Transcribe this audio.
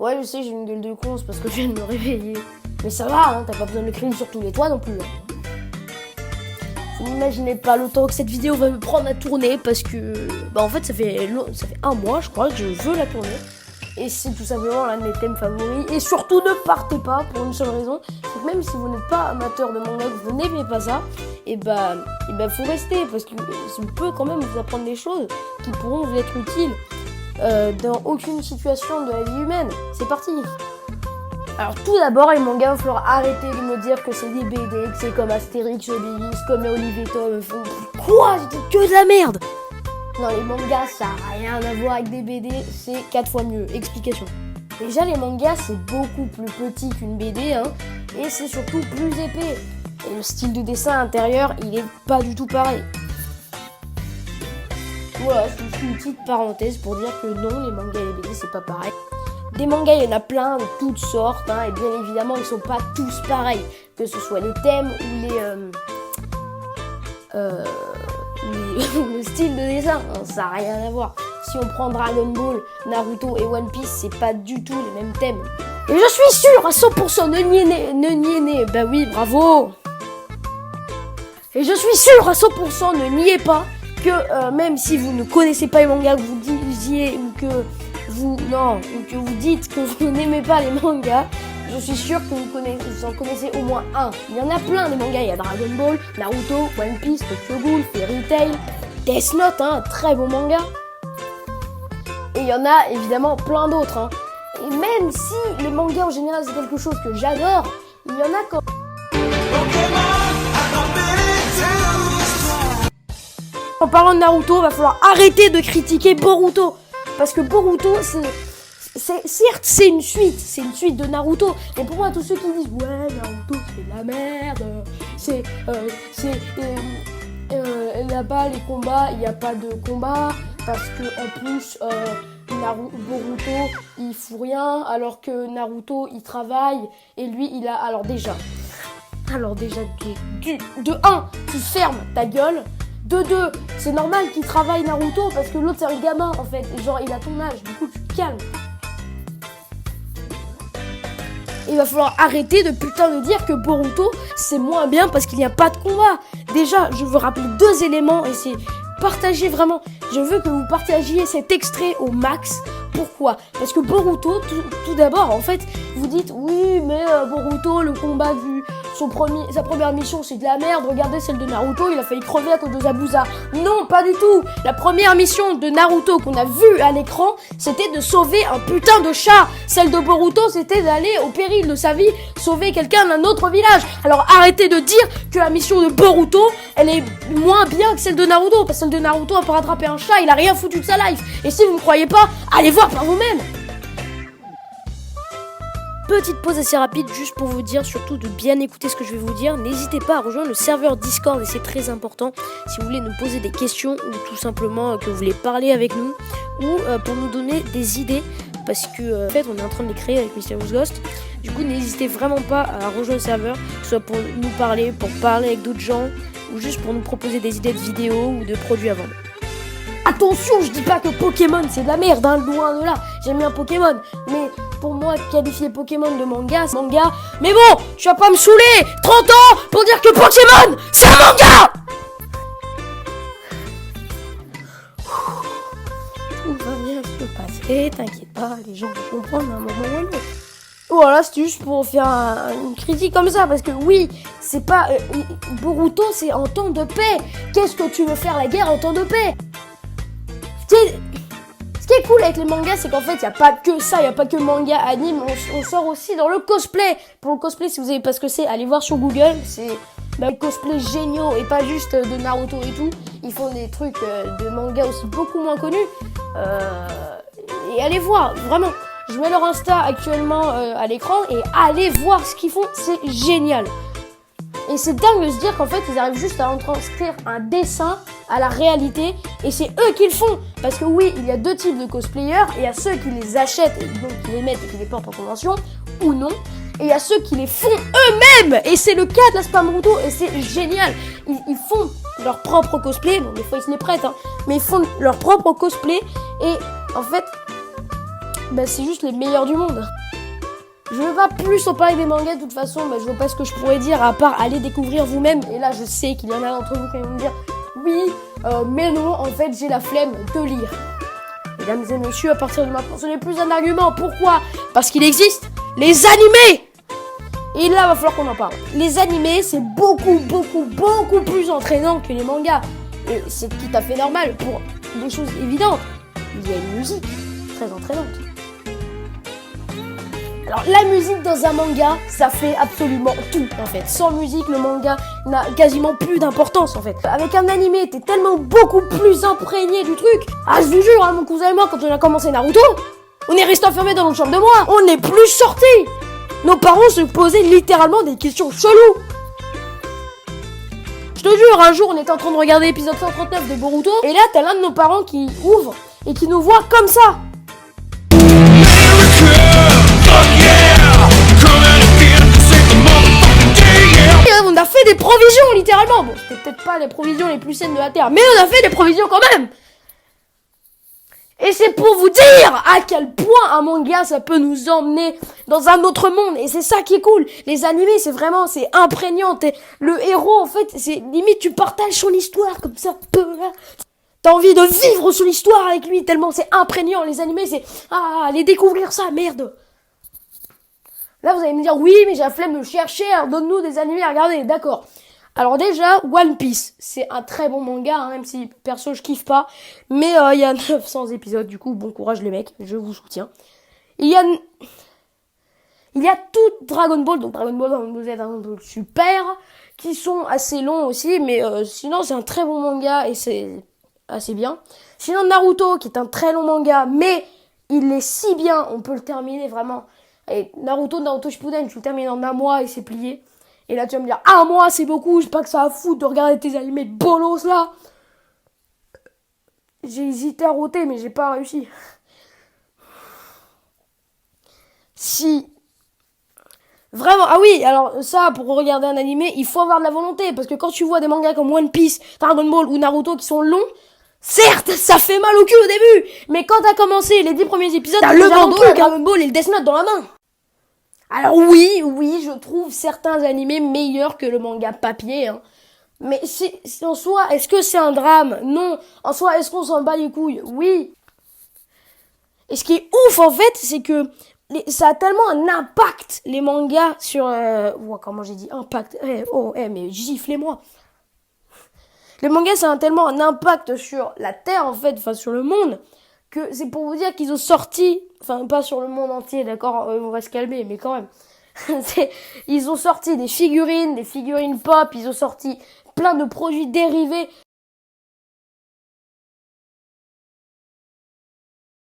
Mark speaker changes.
Speaker 1: Ouais, je sais, j'ai une gueule de con, c'est parce que je viens de me réveiller. Mais ça va, hein, t'as pas besoin de crier sur tous les toits non plus. Hein. Vous n'imaginez pas le temps que cette vidéo va me prendre à tourner parce que... Bah en fait, ça fait 1 mois, je crois, que je veux la tourner. Et c'est tout simplement l'un de mes thèmes favoris. Et surtout, ne partez pas pour une seule raison. C'est que même si vous n'êtes pas amateur de manga, que vous n'aimez pas ça, et bah faut rester. Parce que ça peut quand même vous apprendre des choses qui pourront vous être utiles dans aucune situation de la vie humaine. C'est parti. Alors tout d'abord, les mangas, il va falloir arrêter de me dire que c'est des BD, que c'est comme Astérix, Obélix, comme les Olivier Tom. Quoi? C'était que de la merde. Non, les mangas, ça n'a rien à voir avec des BD, c'est 4 fois mieux. Explication. Déjà, les mangas, c'est beaucoup plus petit qu'une BD, hein, et c'est surtout plus épais. Et le style de dessin intérieur, il est pas du tout pareil. Voilà, c'est une petite parenthèse pour dire que non, les mangas et les BD, c'est pas pareil. Des mangas, il y en a plein de toutes sortes, hein, et bien évidemment, ils sont pas tous pareils. Que ce soit les thèmes ou le style de dessin, hein, ça n'a rien à voir. Si on prend Dragon Ball, Naruto et One Piece, c'est pas du tout les mêmes thèmes. Et je suis sûr à 100%, ne niez, bah oui, bravo. Et je suis sûr à 100%, ne niez pas que même si vous ne connaissez pas les mangas, que vous disiez ou que vous dites que vous n'aimez pas les mangas, je suis sûr que vous en connaissez au moins un. Il y en a plein des mangas, il y a Dragon Ball, Naruto, One Piece, Tokyo Ghoul, Fairy Tail, Death Note, hein, un très bon manga. Et il y en a évidemment plein d'autres. Hein. Et même si les mangas en général c'est quelque chose que j'adore, il y en a quand... En parlant de Naruto, il va falloir arrêter de critiquer Boruto. Parce que Boruto, certes, c'est une suite de Naruto. Mais pour moi, tous ceux qui disent ouais, Naruto, c'est de la merde, là-bas, les combats, il n'y a pas de combat. Parce que en plus, Boruto, il fout rien. Alors que Naruto, il travaille. Et lui, il a... Alors déjà, de 1, tu fermes ta gueule. De 2, c'est normal qu'il travaille Naruto parce que l'autre c'est un gamin en fait, genre il a ton âge, du coup tu te calmes. Il va falloir arrêter de putain de dire que Boruto c'est moins bien parce qu'il n'y a pas de combat. Déjà, je veux rappeler 2 éléments et c'est partager vraiment. Je veux que vous partagiez cet extrait au max. Pourquoi? Parce que Boruto, tout d'abord, en fait, vous dites oui, mais Boruto, le combat vu sa première mission, c'est de la merde. Regardez celle de Naruto, il a failli crever à cause de Zabuza. Non, pas du tout. La première mission de Naruto qu'on a vue à l'écran, c'était de sauver un putain de chat. Celle de Boruto, c'était d'aller au péril de sa vie sauver quelqu'un d'un autre village. Alors arrêtez de dire que la mission de Boruto, elle est moins bien que celle de Naruto. Parce que celle de Naruto, pour rattraper un chat, il a rien foutu de sa life. Et si vous ne croyez pas, allez voir par vous-même. Petite pause assez rapide juste pour vous dire surtout de bien écouter ce que je vais vous dire. N'hésitez pas à rejoindre le serveur Discord et c'est très important si vous voulez nous poser des questions ou tout simplement que vous voulez parler avec nous ou pour nous donner des idées parce que en fait on est en train de les créer avec Mysterious Ghost. Du coup n'hésitez vraiment pas à rejoindre le serveur, que ce soit pour nous parler, pour parler avec d'autres gens ou juste pour nous proposer des idées de vidéos ou de produits à vendre. Attention, je dis pas que Pokémon c'est de la merde, hein, loin de là, j'aime bien Pokémon, mais pour moi, qualifier Pokémon de manga, c'est manga. Mais bon, tu vas pas me saouler 30 ans pour dire que Pokémon, c'est un manga. Tout va bien se passer, t'inquiète pas, les gens vont comprendre à un moment ou à un autre. Voilà, c'est juste pour faire une critique comme ça, parce que oui, c'est pas... Boruto, c'est en temps de paix. Qu'est-ce que tu veux faire la guerre en temps de paix? Ce qui est cool avec les mangas, c'est qu'en fait, il n'y a pas que ça, il n'y a pas que manga, anime, on sort aussi dans le cosplay. Pour le cosplay, si vous savez pas ce que c'est, allez voir sur Google, c'est des cosplays géniaux et pas juste de Naruto et tout. Ils font des trucs de manga aussi beaucoup moins connus. Et allez voir, vraiment. Je mets leur Insta actuellement à l'écran et allez voir ce qu'ils font, c'est génial. Et c'est dingue de se dire qu'en fait, ils arrivent juste à transcrire un dessin à la réalité et c'est eux qui le font. Parce que oui, il y a 2 types de cosplayers. Il y a ceux qui les achètent et donc qui les mettent et qui les portent en convention ou non. Et il y a ceux qui les font eux-mêmes. Et c'est le cas de la Spamruto et c'est génial. Ils font leur propre cosplay. Bon, des fois, ils se les prêtent, hein, mais ils font leur propre cosplay. Et en fait, bah, c'est juste les meilleurs du monde. Je ne vais pas plus en parler des mangas de toute façon, bah, je vois pas ce que je pourrais dire à part aller découvrir vous-même. Et là, je sais qu'il y en a d'entre vous qui vont me dire oui, mais non, en fait, j'ai la flemme de lire. Mesdames et messieurs, à partir de maintenant, ce n'est plus un argument. Pourquoi ? Parce qu'il existe les animés. Et là, va falloir qu'on en parle. Les animés, c'est beaucoup plus entraînant que les mangas. Et c'est tout à fait normal pour des choses évidentes. Il y a une musique très entraînante. Alors la musique dans un manga, ça fait absolument tout en fait. Sans musique, le manga n'a quasiment plus d'importance en fait. Avec un animé, t'es tellement beaucoup plus imprégné du truc. Ah je vous jure, hein, mon cousin et moi, quand on a commencé Naruto, on est resté enfermés dans notre chambre de moi. On n'est plus sortis. Nos parents se posaient littéralement des questions cheloues. Je te jure, un jour on était en train de regarder l'épisode 139 de Boruto, et là t'as l'un de nos parents qui ouvre et qui nous voit comme ça. On a fait des provisions littéralement. Bon, c'était peut-être pas les provisions les plus saines de la Terre, mais on a fait des provisions quand même. Et c'est pour vous dire à quel point un manga ça peut nous emmener dans un autre monde. Et c'est ça qui est cool. Les animés, c'est vraiment, c'est imprégnant. Le héros, en fait, c'est limite tu partages son histoire comme ça. T'as envie de vivre son histoire avec lui tellement c'est imprégnant. Les animés, c'est aller découvrir ça, merde. Là, vous allez me dire, oui, mais j'ai la flemme de chercher, alors donne-nous des animés à regarder, d'accord. Alors déjà, One Piece, c'est un très bon manga, hein, même si perso je kiffe pas. Mais il y a 900 épisodes, du coup, bon courage les mecs, je vous soutiens. Il y a tout Dragon Ball, donc Dragon Ball Z, Dragon Ball Super, qui sont assez longs aussi, mais sinon c'est un très bon manga et c'est assez bien. Sinon Naruto, qui est un très long manga, mais il est si bien, on peut le terminer vraiment. Et Naruto Shippuden, tu le termines en un mois et c'est plié. Et là tu vas me dire, un mois c'est beaucoup, j'ai pas que ça à foutre de regarder tes animés de bolos là. J'ai hésité à roter mais j'ai pas réussi. Si vraiment, ah oui, alors ça pour regarder un animé, il faut avoir de la volonté. Parce que quand tu vois des mangas comme One Piece, Dragon Ball ou Naruto qui sont longs, certes, ça fait mal au cul au début, mais quand t'as commencé les 10 premiers épisodes, t'as le bandeau, le Dragon Ball et le Death Note dans la main. Alors oui, je trouve certains animés meilleurs que le manga papier, hein. Mais en soi, est-ce que c'est un drame ? Non. En soi, est-ce qu'on s'en bat les couilles ? Oui. Et ce qui est ouf en fait, c'est que ça a tellement un impact, les mangas, sur... comment j'ai dit impact ? Mais giflez-moi. Les mangas, ça a tellement un impact sur la Terre, en fait, enfin sur le monde, que c'est pour vous dire qu'ils ont sorti, enfin pas sur le monde entier, d'accord, on va se calmer, mais quand même, ils ont sorti des figurines pop, ils ont sorti plein de produits dérivés